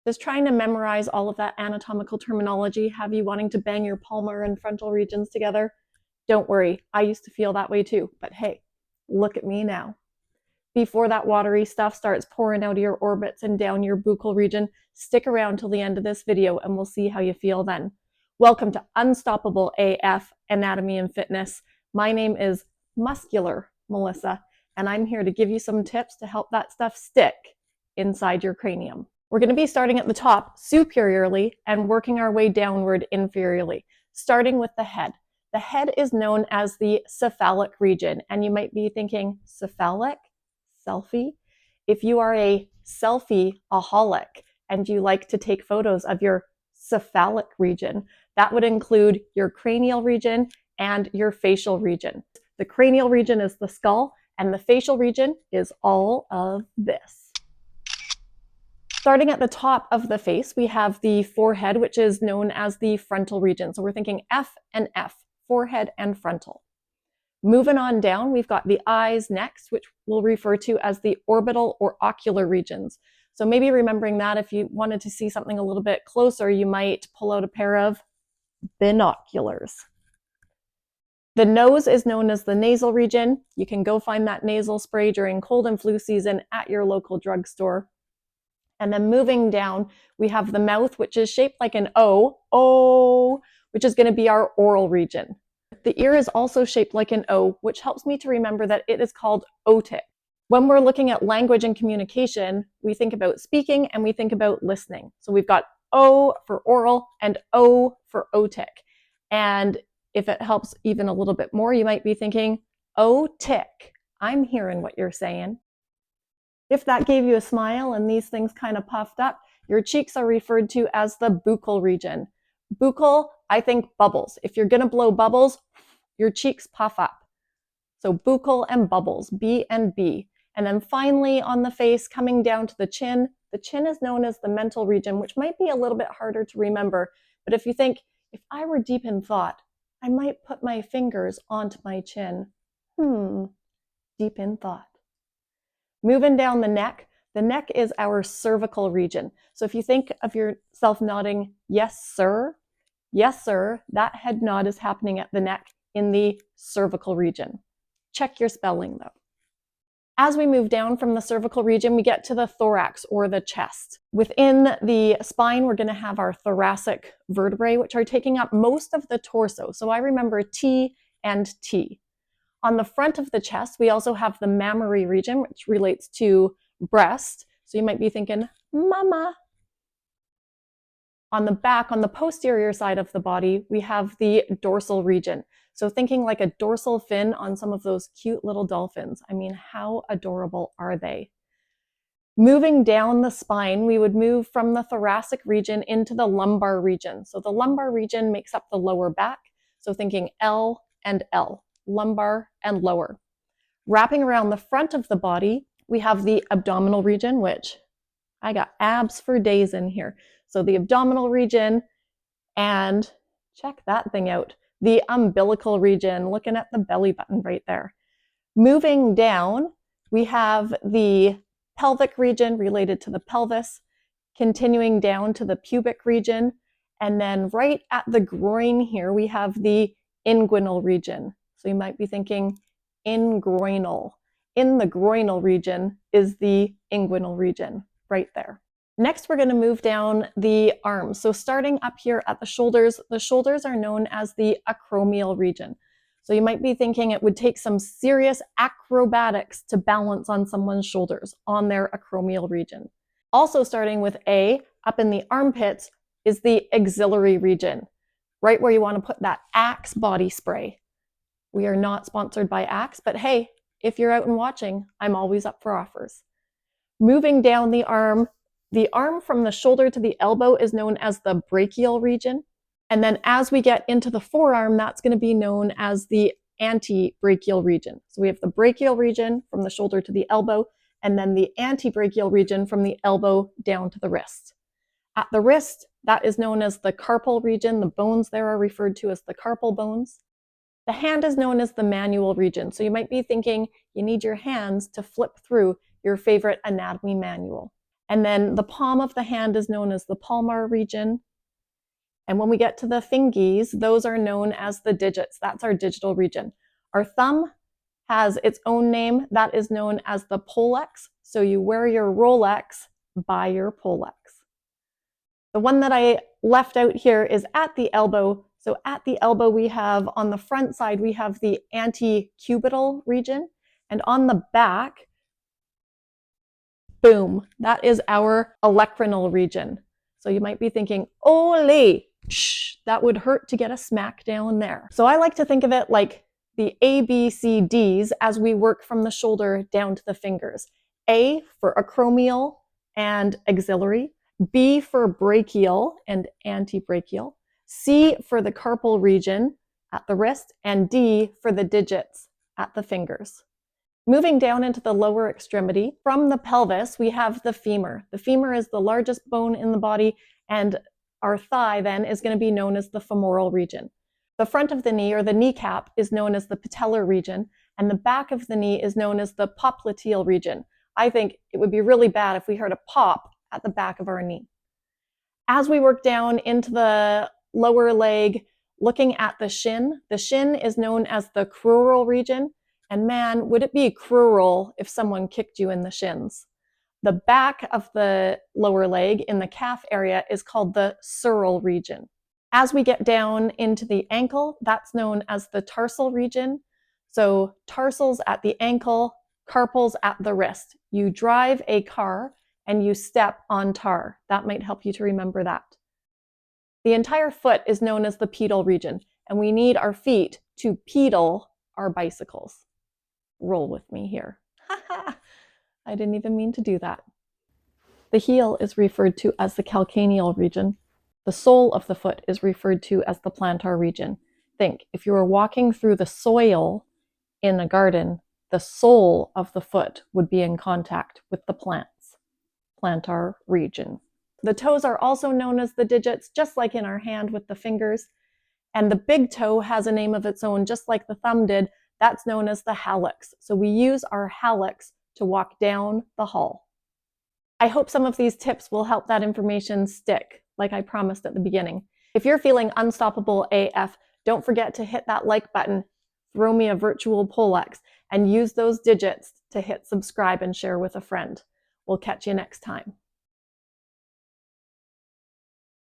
Does trying to memorize all of that anatomical terminology have you wanting to bang your palmar and frontal regions together? Don't worry, I used to feel that way too, but hey, look at me now. Before that watery stuff starts pouring out of your orbits and down your buccal region, stick around till the end of this video and we'll see how you feel then. Welcome to Unstoppable AF Anatomy and Fitness. My name is Muscular Melissa, and I'm here to give you some tips to help that stuff stick inside your cranium. We're going to be starting at the top superiorly and working our way downward inferiorly, starting with the head. The head is known as the cephalic region, and you might be thinking, cephalic? Selfie? If you are a selfie-aholic and you like to take photos of your cephalic region, that would include your cranial region and your facial region. The cranial region is the skull, and the facial region is all of this. Starting at the top of the face, we have the forehead, which is known as the frontal region. So we're thinking F and F, forehead and frontal. Moving on down, we've got the eyes next, which we'll refer to as the orbital or ocular regions. So maybe remembering that if you wanted to see something a little bit closer, you might pull out a pair of binoculars. The nose is known as the nasal region. You can go find that nasal spray during cold and flu season at your local drugstore. And then moving down, we have the mouth, which is shaped like an O, which is going to be our oral region. The ear is also shaped like an O, which helps me to remember that it is called otic. When we're looking at language and communication, we think about speaking and we think about listening. So we've got O for oral and O for otic. And if it helps even a little bit more, you might be thinking, otic, I'm hearing what you're saying. If that gave you a smile and these things kind of puffed up, your cheeks are referred to as the buccal region. Buccal, I think bubbles. If you're going to blow bubbles, your cheeks puff up. So buccal and bubbles, B and B. And then finally on the face, coming down to the chin is known as the mental region, which might be a little bit harder to remember. But if you think, if I were deep in thought, I might put my fingers onto my chin. Deep in thought. Moving down the neck is our cervical region. So if you think of yourself nodding, yes, sir, that head nod is happening at the neck in the cervical region. Check your spelling though. As we move down from the cervical region, we get to the thorax or the chest. Within the spine, we're going to have our thoracic vertebrae, which are taking up most of the torso. So I remember T and T. On the front of the chest, we also have the mammary region, which relates to breast. So you might be thinking, mama. On the back, on the posterior side of the body, we have the dorsal region. So thinking like a dorsal fin on some of those cute little dolphins. I mean, how adorable are they? Moving down the spine, we would move from the thoracic region into the lumbar region. So the lumbar region makes up the lower back. So thinking L and L. Lumbar and lower. Wrapping around the front of the body, we have the abdominal region, which I got abs for days in here. So the abdominal region, and check that thing out, the umbilical region, looking at the belly button right there. Moving down, we have the pelvic region related to the pelvis, continuing down to the pubic region, and then right at the groin here, we have the inguinal region. So you might be thinking ingroinal. In the groinal region is the inguinal region right there. Next, we're going to move down the arms. So starting up here at the shoulders are known as the acromial region. So you might be thinking it would take some serious acrobatics to balance on someone's shoulders on their acromial region. Also starting with A, up in the armpits, is the axillary region, right where you want to put that Axe body spray. We are not sponsored by Axe, but hey, if you're out and watching, I'm always up for offers. Moving down the arm from the shoulder to the elbow is known as the brachial region. And then as we get into the forearm, that's going to be known as the antebrachial region. So we have the brachial region from the shoulder to the elbow, and then the antebrachial region from the elbow down to the wrist. At the wrist, that is known as the carpal region. The bones there are referred to as the carpal bones. The hand is known as the manual region. So you might be thinking you need your hands to flip through your favorite anatomy manual. And then the palm of the hand is known as the palmar region. And when we get to the fingies, those are known as the digits. That's our digital region. Our thumb has its own name. That is known as the pollex. So you wear your Rolex by your pollex. The one that I left out here is at the elbow. So at the elbow, we have on the front side, we have the antecubital region. And on the back, boom, that is our olecramal region. So you might be thinking, ole, that would hurt to get a smack down there. So I like to think of it like the A, B, C, Ds as we work from the shoulder down to the fingers. A for acromial and axillary, B for brachial and antebrachial, C for the carpal region at the wrist, and D for the digits at the fingers. Moving down into the lower extremity, from the pelvis, we have the femur. The femur is the largest bone in the body, and our thigh then is going to be known as the femoral region. The front of the knee, or the kneecap, is known as the patellar region, and the back of the knee is known as the popliteal region. I think it would be really bad if we heard a pop at the back of our knee. As we work down into the lower leg, looking at the shin is known as the crural region, and man, would it be cruel if someone kicked you in the shins. The back of the lower leg in the calf area is called the sural region. As we get down into the ankle, that's known as the tarsal region. So tarsals at the ankle, carpals at the wrist. You drive a car and you step on tar. That might help you to remember that. The entire foot is known as the pedal region, and we need our feet to pedal our bicycles. Roll with me here. I didn't even mean to do that. The heel is referred to as the calcaneal region. The sole of the foot is referred to as the plantar region. Think, if you were walking through the soil in a garden, the sole of the foot would be in contact with the plants. Plantar region. The toes are also known as the digits, just like in our hand with the fingers. And the big toe has a name of its own, just like the thumb did. That's known as the hallux. So we use our hallux to walk down the hall. I hope some of these tips will help that information stick, like I promised at the beginning. If you're feeling unstoppable AF, don't forget to hit that like button, throw me a virtual pollex, and use those digits to hit subscribe and share with a friend. We'll catch you next time.